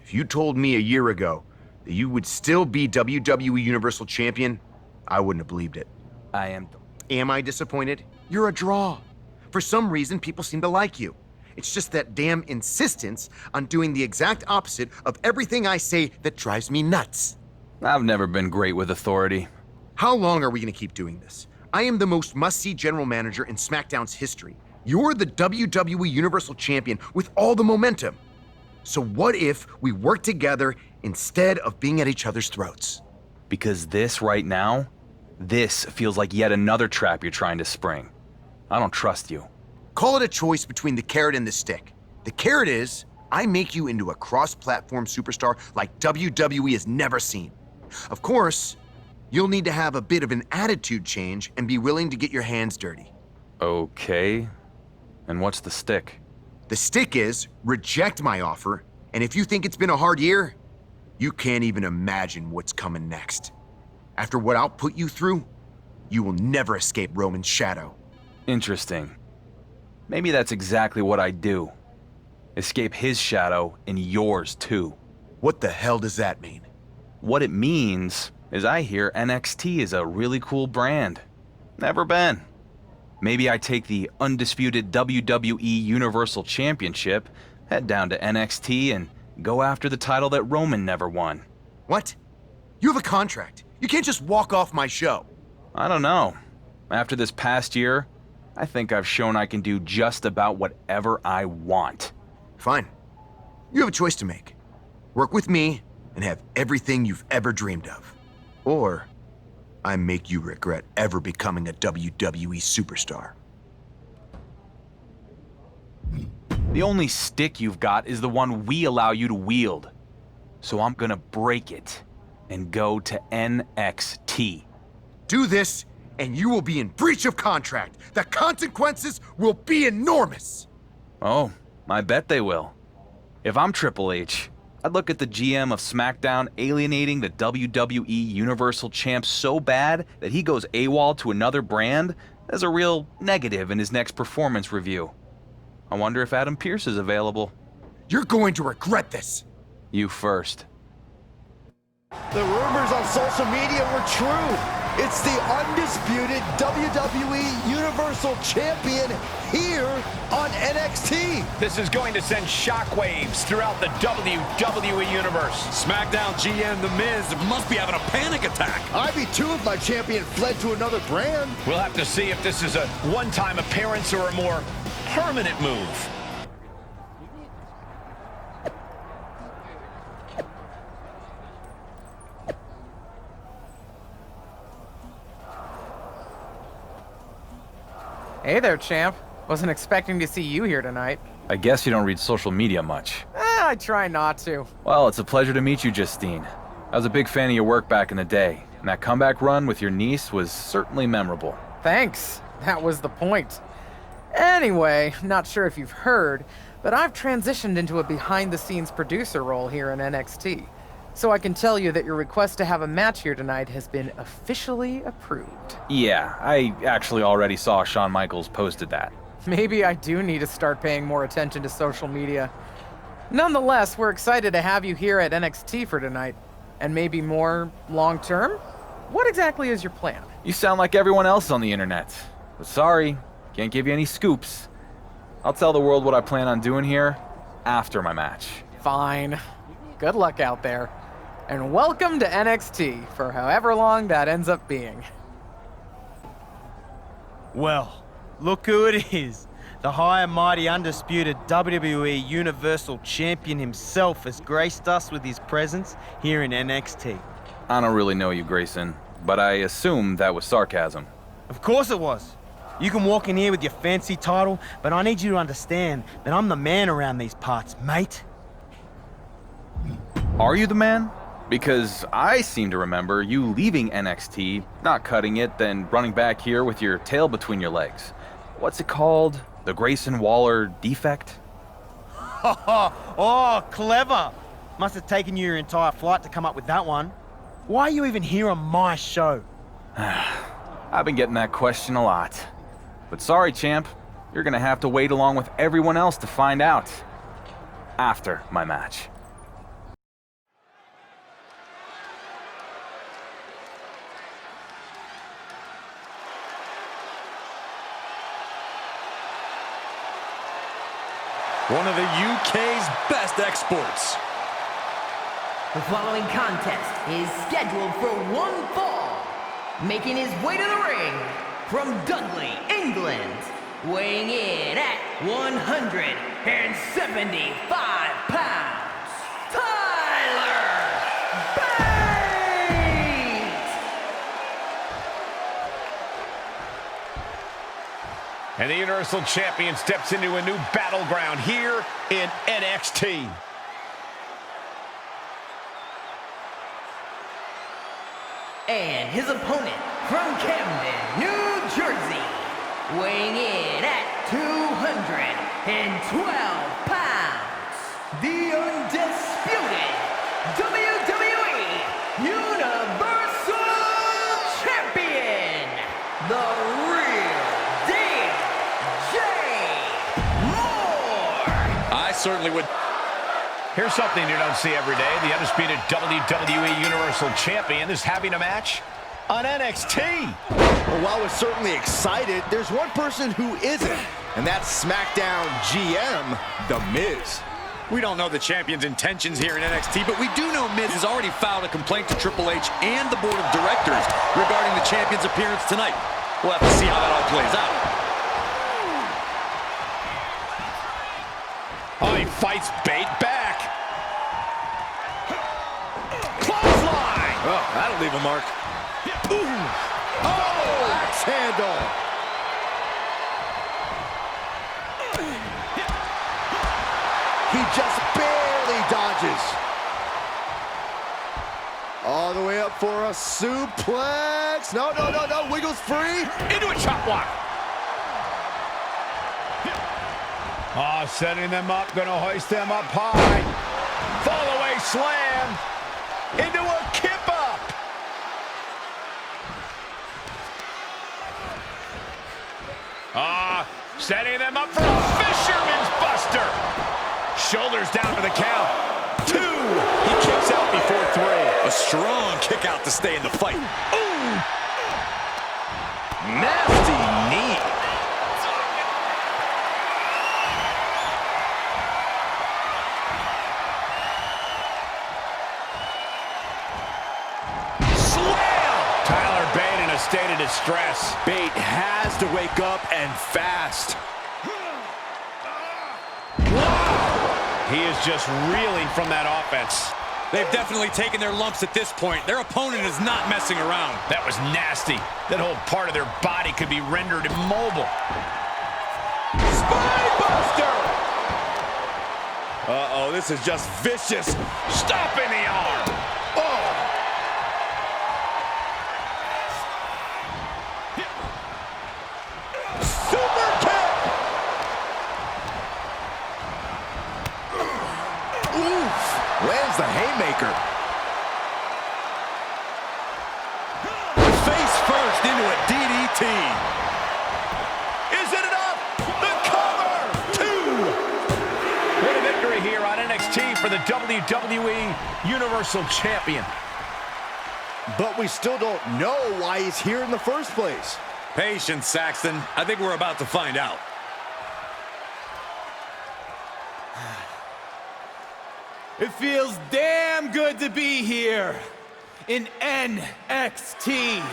If you told me a year ago that you would still be WWE Universal Champion, I wouldn't have believed it. I am... Am I disappointed? You're a draw. For some reason, people seem to like you. It's just that damn insistence on doing the exact opposite of everything I say that drives me nuts. I've never been great with authority. How long are we gonna keep doing this? I am the most must-see general manager in SmackDown's history. You're the WWE Universal Champion with all the momentum. So what if we work together instead of being at each other's throats? Because this right now, this feels like yet another trap you're trying to spring. I don't trust you. Call it a choice between the carrot and the stick. The carrot is, I make you into a cross-platform superstar like WWE has never seen. Of course, you'll need to have a bit of an attitude change and be willing to get your hands dirty. Okay. And what's the stick? The stick is, reject my offer, and if you think it's been a hard year, you can't even imagine what's coming next. After what I'll put you through, you will never escape Roman's shadow. Interesting. Maybe that's exactly what I do. Escape his shadow and yours too. What the hell does that mean? What it means is I hear NXT is a really cool brand. Never been. Maybe I take the undisputed WWE Universal Championship, head down to NXT, and go after the title that Roman never won. What? You have a contract. You can't just walk off my show. I don't know. After this past year, I think I've shown I can do just about whatever I want. Fine. You have a choice to make. Work with me and have everything you've ever dreamed of. Or I make you regret ever becoming a WWE superstar. The only stick you've got is the one we allow you to wield. So I'm gonna break it and go to NXT. Do this, and you will be in breach of contract. The consequences will be enormous. Oh, I bet they will. If I'm Triple H, I'd look at the GM of SmackDown alienating the WWE Universal Champ so bad that he goes AWOL to another brand as a real negative in his next performance review. I wonder if Adam Pearce is available. You're going to regret this. You first. The rumors on social media were true. It's the undisputed WWE Universal Champion here on NXT. This is going to send shockwaves throughout the WWE Universe. SmackDown GM The Miz must be having a panic attack. I'd be too if my champion fled to another brand. We'll have to see if this is a one-time appearance or a more permanent move. Hey there, champ. Wasn't expecting to see you here tonight. I guess you don't read social media much. I try not to. Well, it's a pleasure to meet you, Justine. I was a big fan of your work back in the day, and that comeback run with your niece was certainly memorable. Thanks. That was the point. Anyway, not sure if you've heard, but I've transitioned into a behind-the-scenes producer role here in NXT. So I can tell you that your request to have a match here tonight has been officially approved. Yeah, I actually already saw Shawn Michaels posted that. Maybe I do need to start paying more attention to social media. Nonetheless, we're excited to have you here at NXT for tonight. And maybe more long-term? What exactly is your plan? You sound like everyone else on the internet. But sorry, can't give you any scoops. I'll tell the world what I plan on doing here after my match. Fine. Good luck out there. And welcome to NXT, for however long that ends up being. Well, look who it is. The high and mighty undisputed WWE Universal Champion himself has graced us with his presence here in NXT. I don't really know you, Grayson, but I assume that was sarcasm. Of course it was. You can walk in here with your fancy title, but I need you to understand that I'm the man around these parts, mate. Are you the man? Because I seem to remember you leaving NXT, not cutting it, then running back here with your tail between your legs. What's it called? The Grayson Waller defect? Oh, clever. Must have taken you your entire flight to come up with that one. Why are you even here on my show? I've been getting that question a lot. But sorry, champ. You're gonna have to wait along with everyone else to find out. After my match. One of the UK's best exports. The following contest is scheduled for one fall. Making his way to the ring from Dudley, England, weighing in at 175 pounds, Tyler Bate! And the Universal Champion steps into a new battleground here in NXT. And his opponent from Camden, New Jersey, weighing in at 212 pounds, the undisputed WWE Universal Champion, the real deal, Jay Moore. I certainly would. Here's something you don't see every day. The undisputed WWE Universal Champion is having a match on NXT. Well, while we're certainly excited, there's one person who isn't, and that's SmackDown GM, The Miz. We don't know the champion's intentions here in NXT, but we do know Miz has already filed a complaint to Triple H and the board of directors regarding the champion's appearance tonight. We'll have to see how that all plays out. Oh, he fights Bate back. Clothesline! Oh, that'll leave a mark. Ooh. Oh, axe handle. He just barely dodges. All the way up for a suplex. No, no, no, no. Wiggles free. Into a chop block. Oh, setting them up. Gonna hoist them up high. Fall away slam. Into a kip up. Setting them up for a fisherman's buster. Shoulders down for the count. 2. He kicks out before 3. A strong kick out to stay in the fight. Ooh. Nasty knee. State of distress. Bate has to wake up and fast. Wow! He is just reeling from that offense. They've definitely taken their lumps at this point. Their opponent is not messing around. That was nasty. That whole part of their body could be rendered immobile. Spinebuster! Uh-oh, this is just vicious. Stomping the arm. Oh! Super kick. Oof. Lands the haymaker. Face first into a DDT. Is it enough? The cover! 2! What a victory here on NXT for the WWE Universal Champion. But we still don't know why he's here in the first place. Patience, Saxton. I think we're about to find out. It feels damn good to be here in NXT.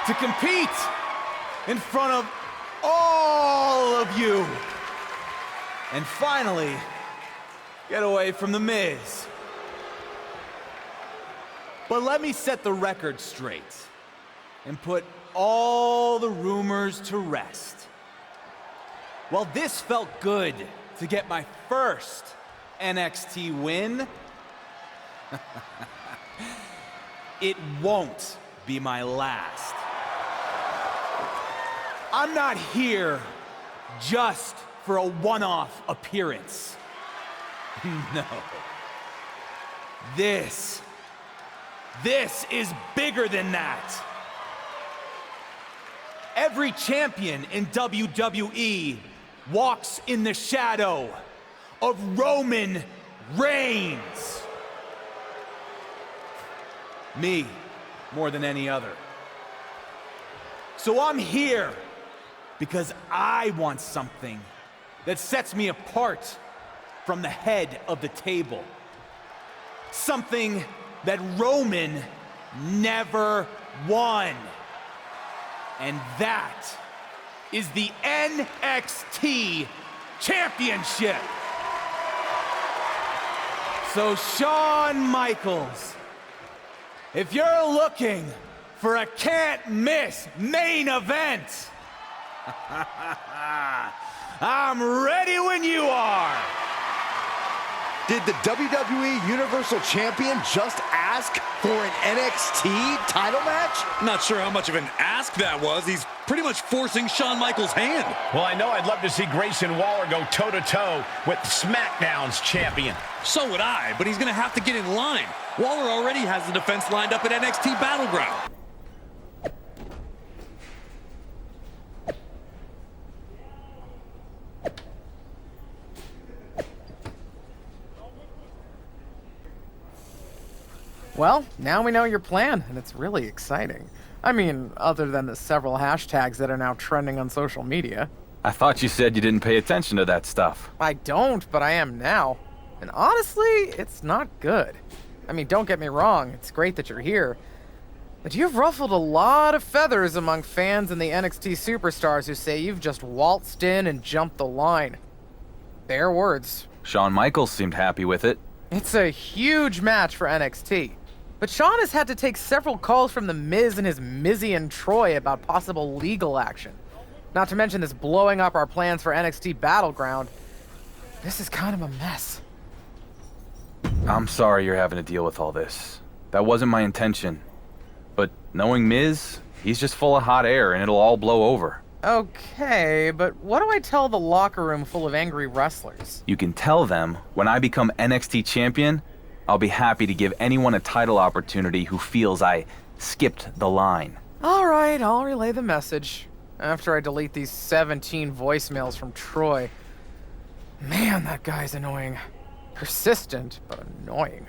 To compete in front of all of you. And finally, get away from The Miz. But let me set the record straight and put all the rumors to rest. While this felt good to get my first NXT win, it won't be my last. I'm not here just for a one-off appearance. No. This is bigger than that. Every champion in WWE walks in the shadow of Roman Reigns. Me, more than any other. So I'm here because I want something that sets me apart from the head of the table. Something that Roman never won. And that is the NXT Championship. So Shawn Michaels, if you're looking for a can't-miss main event, I'm ready when you are. Did the WWE Universal Champion just ask for an NXT title match? Not sure how much of an ask that was. He's pretty much forcing Shawn Michaels' hand. Well, I know I'd love to see Grayson Waller go toe-to-toe with SmackDown's champion. So would I, but he's going to have to get in line. Waller already has the defense lined up at NXT Battleground. Well, now we know your plan, and it's really exciting. I mean, other than the several hashtags that are now trending on social media. I thought you said you didn't pay attention to that stuff. I don't, but I am now. And honestly, it's not good. I mean, don't get me wrong, it's great that you're here. But you've ruffled a lot of feathers among fans and the NXT superstars who say you've just waltzed in and jumped the line. Their words. Shawn Michaels seemed happy with it. It's a huge match for NXT. But Shawn has had to take several calls from The Miz and his Mizzy and Troy about possible legal action. Not to mention this blowing up our plans for NXT Battleground. This is kind of a mess. I'm sorry you're having to deal with all this. That wasn't my intention. But knowing Miz, he's just full of hot air and it'll all blow over. Okay, but what do I tell the locker room full of angry wrestlers? You can tell them when I become NXT champion, I'll be happy to give anyone a title opportunity who feels I skipped the line. All right, I'll relay the message after I delete these 17 voicemails from Troy. Man, that guy's annoying. Persistent, but annoying.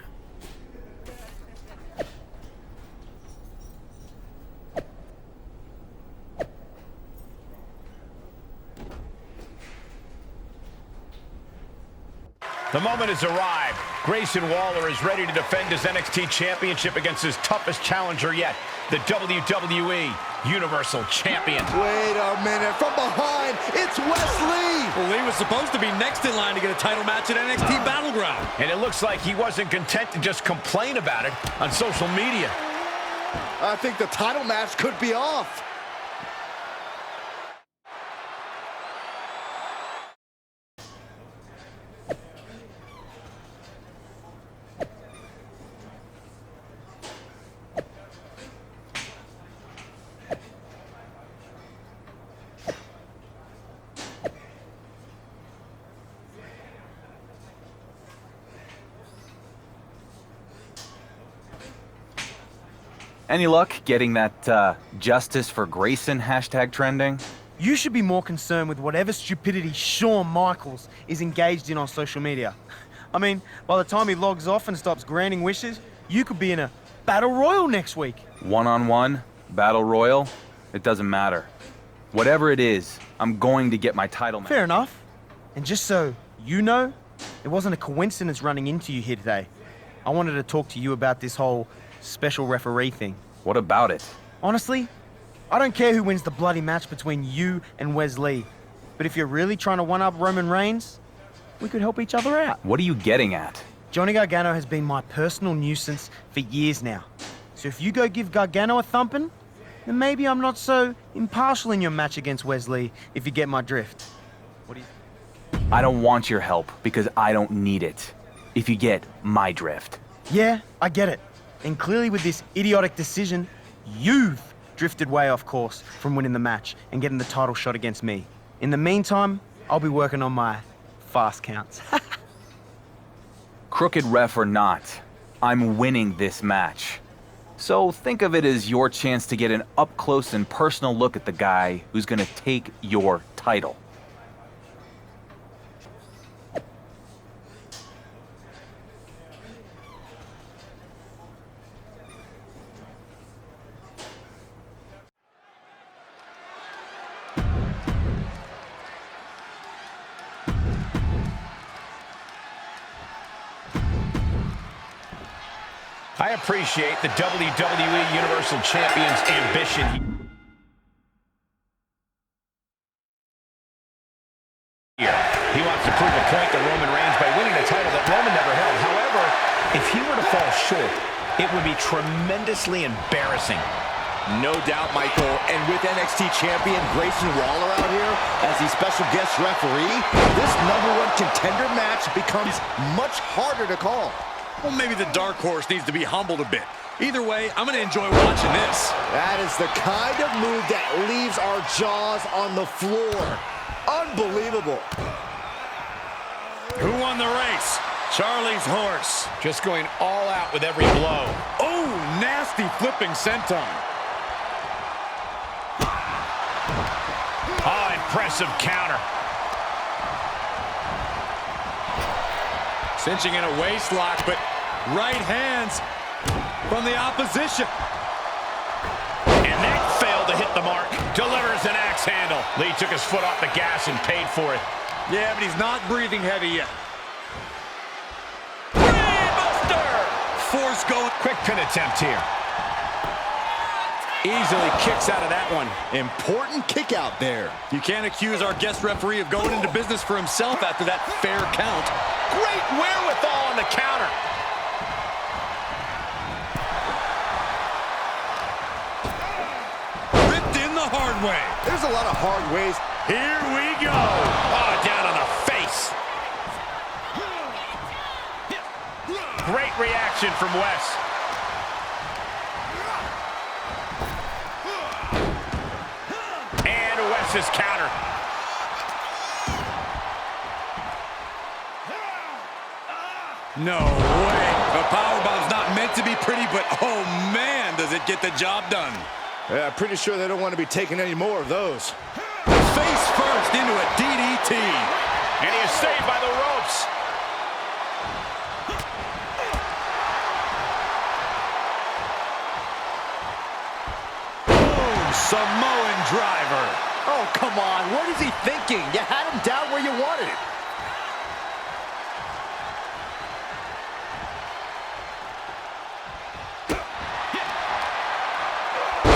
The moment has arrived. Grayson Waller is ready to defend his NXT Championship against his toughest challenger yet, the WWE Universal Champion. Wait a minute, from behind, it's Wesley! Well, Lee was supposed to be next in line to get a title match at NXT Battleground. And it looks like he wasn't content to just complain about it on social media. I think the title match could be off. Any luck getting that Justice for Grayson hashtag trending? You should be more concerned with whatever stupidity Shawn Michaels is engaged in on social media. I mean, by the time he logs off and stops granting wishes, you could be in a battle royal next week. One-on-one, battle royal, it doesn't matter. Whatever it is, I'm going to get my title match. Fair enough. And just so you know, it wasn't a coincidence running into you here today. I wanted to talk to you about this whole special referee thing. What about it? Honestly, I don't care who wins the bloody match between you and Wesley. But if you're really trying to one-up Roman Reigns, we could help each other out. What are you getting at? Johnny Gargano has been my personal nuisance for years now. So if you go give Gargano a thumping, then maybe I'm not so impartial in your match against Wesley, if you get my drift. What do you... I don't want your help because I don't need it. If you get my drift. Yeah, I get it. And clearly with this idiotic decision, you've drifted way off course from winning the match and getting the title shot against me. In the meantime, I'll be working on my fast counts. Crooked ref or not, I'm winning this match. So think of it as your chance to get an up-close and personal look at the guy who's gonna take your title. I appreciate the WWE Universal Champion's ambition here. He wants to prove a point to Roman Reigns by winning a title that Roman never held. However, if he were to fall short, it would be tremendously embarrassing. No doubt, Michael. And with NXT champion Grayson Waller out here as the special guest referee, this #1 contender match becomes much harder to call. Well, maybe the dark horse needs to be humbled a bit. Either way, I'm going to enjoy watching this. That is the kind of move that leaves our jaws on the floor. Unbelievable. Who won the race? Charlie's horse. Just going all out with every blow. Oh, nasty flipping senton. Oh, impressive counter. Cinching in a waist lock, but right hands from the opposition. And that failed to hit the mark. Delivers an axe handle. Lee took his foot off the gas and paid for it. Yeah, but he's not breathing heavy yet. Brainbuster! Force go. Quick pin attempt here. Easily kicks out of that one. Important kick out there. You can't accuse our guest referee of going into business for himself after that fair count. Great wherewithal on the counter. Ripped in the hard way. There's a lot of hard ways. Here we go. Oh, down on the face. Great reaction from Wes. And Wes's counter. No way. The powerbomb's not meant to be pretty, but oh man, does it get the job done. Yeah, pretty sure they don't want to be taking any more of those. Face first into a DDT. And he is saved by the ropes. Boom, Samoan driver. Oh, come on. What is he thinking? You had him down where you wanted it.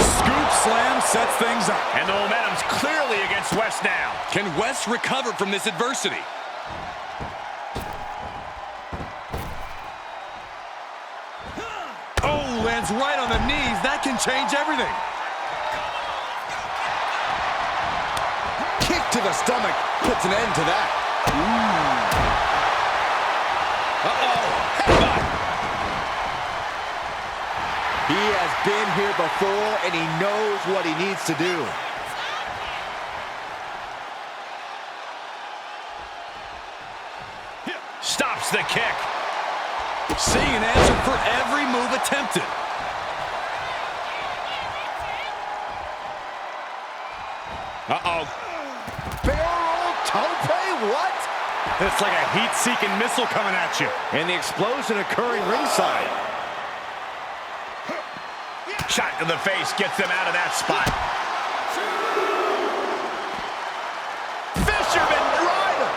Scoop slam sets things up. And the momentum's clearly against Wes now. Can Wes recover from this adversity? Oh, lands right on the knees. That can change everything. Kick to the stomach puts an end to that. Uh-oh. Headbutt. He has been here before, and he knows what he needs to do. Stops the kick. Seeing an answer for every move attempted. Uh-oh. Barrel tope, what? It's like a heat-seeking missile coming at you. And the explosion occurring ringside. Shot to the face gets them out of that spot. Fisherman driver.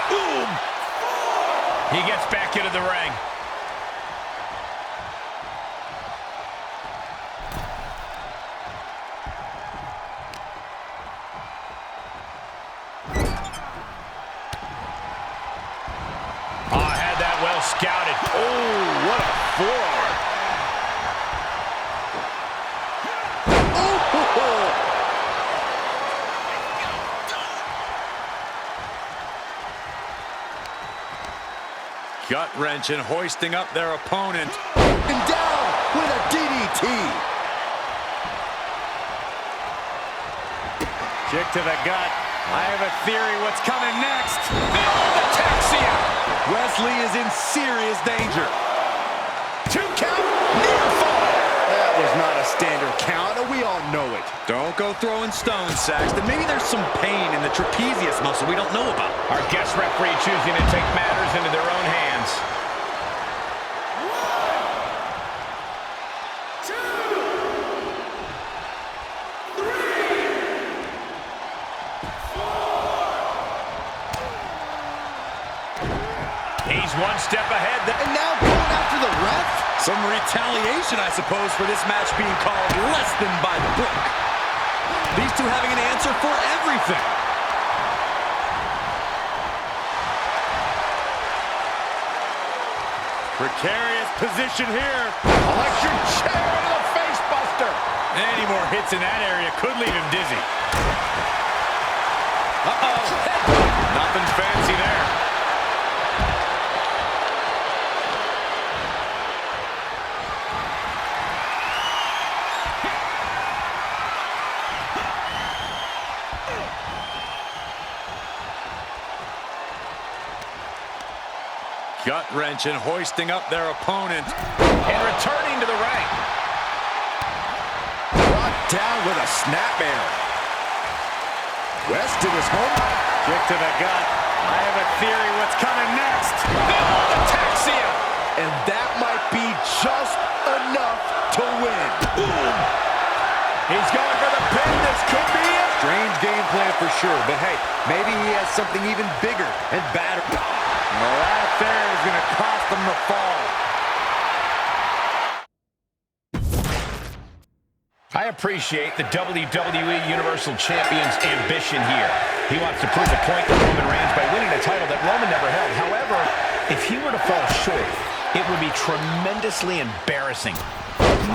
Boom. He gets back into the ring. Scouted. Oh, what a forearm. Oh. Gut-wrenching, hoisting up their opponent. And down with a DDT. Kick to the gut. I have a theory what's coming next. The Ataxia. Wesley is in serious danger. 2 count, near fall. That was not a standard count, and we all know it. Don't go throwing stones, Saxton. Maybe there's some pain in the trapezius muscle we don't know about. Our guest referee choosing to take matters into their own hands. 1, 2, 3, 4. step ahead. And now going after the ref? Some retaliation, I suppose, for this match being called less than by the book. These two having an answer for everything. Precarious position here. Electric chair into the face buster. Any more hits in that area could leave him dizzy. Uh-oh. Nothing fancy there. Gut-wrenching, hoisting up their opponent. And returning to the ring. Brought down with a snapmare. West to his home. Kick to the gut. I have a theory what's coming next. Build ataxia. And that might be just enough to win. Boom. He's going for the pin. This could be it. Strange game plan for sure, but hey, maybe he has something even bigger and badder. Well, that there is going to cost them the fall. I appreciate the WWE Universal Champion's ambition here. He wants to prove a point to Roman Reigns by winning a title that Roman never held. However, if he were to fall short, it would be tremendously embarrassing.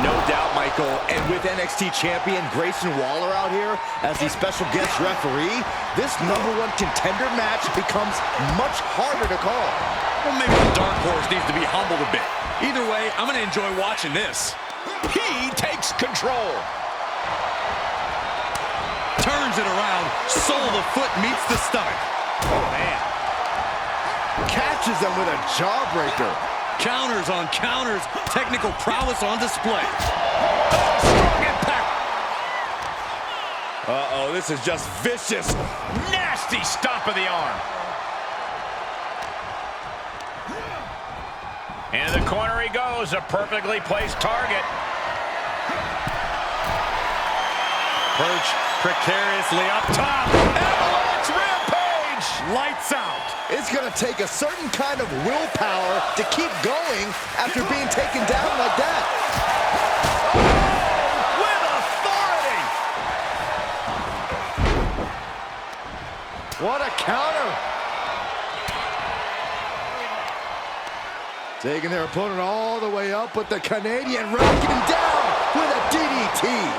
No doubt, Michael. And with NXT champion Grayson Waller out here as the special guest referee, this #1 contender match becomes much harder to call. Well, maybe the Dark Horse needs to be humbled a bit. Either way, I'm going to enjoy watching this. He takes control. Turns it around. Sole of the foot meets the stomach. Oh, man. Catches them with a jawbreaker. Counters on counters. Technical prowess on display. Strong impact. Uh-oh, this is just vicious. Nasty stomp of the arm. Into the corner he goes. A perfectly placed target. Perch precariously up top. Avalanche rampage. Lights out. It's going to take a certain kind of willpower to keep going after being taken down like that. Oh, with authority. What a counter. Taking their opponent all the way up, but the Canadian rocking him down with a DDT.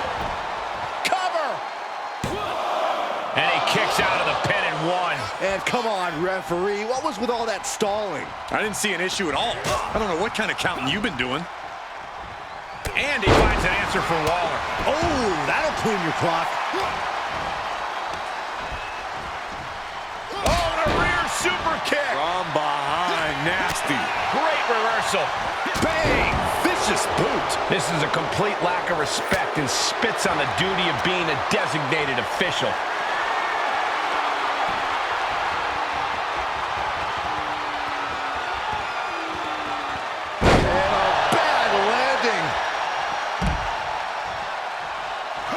And he kicks out of the pin and one. And come on, referee. What was with all that stalling? I didn't see an issue at all. I don't know what kind of counting you've been doing. And he finds an answer for Waller. Oh, that'll clean your clock. Oh, and a rear super kick. From behind, nasty. Great reversal. Bang! Vicious boot. This is a complete lack of respect and spits on the duty of being a designated official.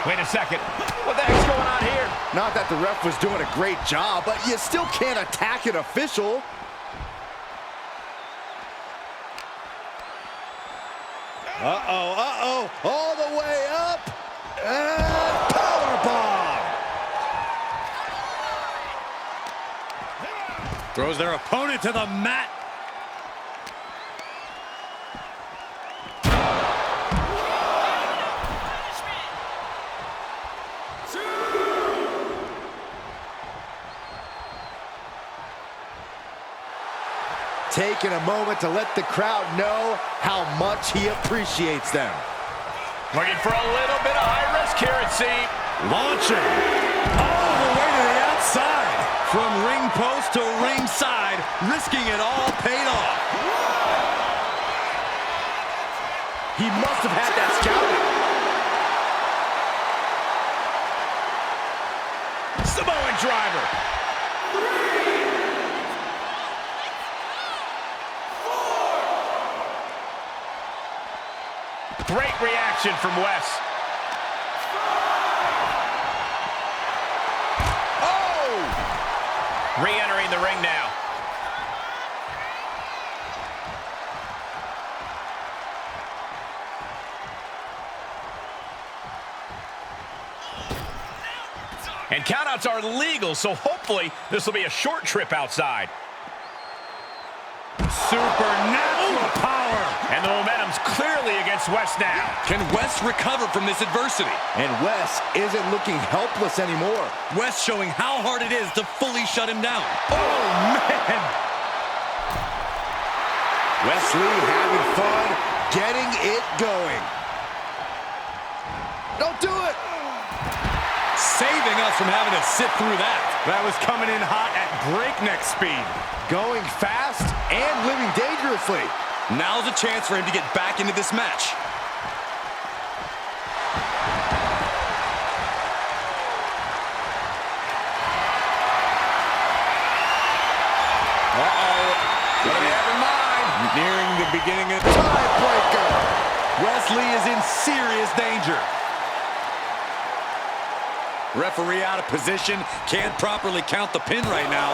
Wait a second. What the heck's going on here? Not that the ref was doing a great job, but you still can't attack an official. Uh-oh. All the way up. And powerbomb. Throws their opponent to the mat. Taking a moment to let the crowd know how much he appreciates them. Looking for a little bit of high risk here, it seems. Launching all the way to the outside. From ring post to ringside, risking it all paid off. He must have had that scouted. Samoan driver. Great reaction from Wes. Oh! Re-entering the ring now. And countouts are legal, so hopefully this will be a short trip outside. Supernatural power. And the momentum's clearly against West now. Can West recover from this adversity? And West isn't looking helpless anymore. West showing how hard it is to fully shut him down. Oh, man! Wesley having fun, getting it going. Don't do it! Saving us from having to sit through that. That was coming in hot at breakneck speed. Going fast and living dangerously. Now's a chance for him to get back into this match. What do you have in mind? Nearing the beginning of tiebreaker. Wesley is in serious danger. Referee out of position, can't properly count the pin right now.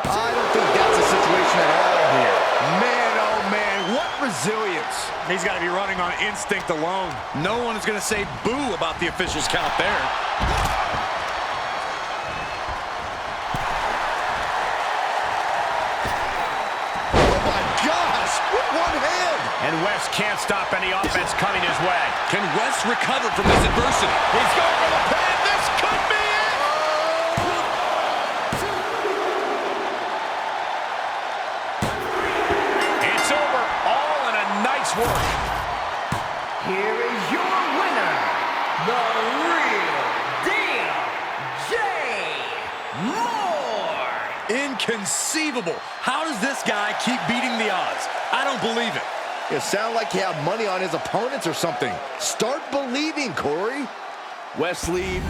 I don't think that's a situation at all here. Man, oh man, what resilience. He's got to be running on instinct alone. No one is going to say boo about the official's count there. Oh my gosh, with one hand. And West can't stop any offense coming his way. Can West recover from this adversity? He's going for the pin. This could be it. It's over. All in a nice work. Here is your winner, the Real Deal, Jay Moore. Inconceivable. How does this guy keep beating the odds? I don't believe it. You sound like you have money on his opponents or something. Start believing, Corey. Wesley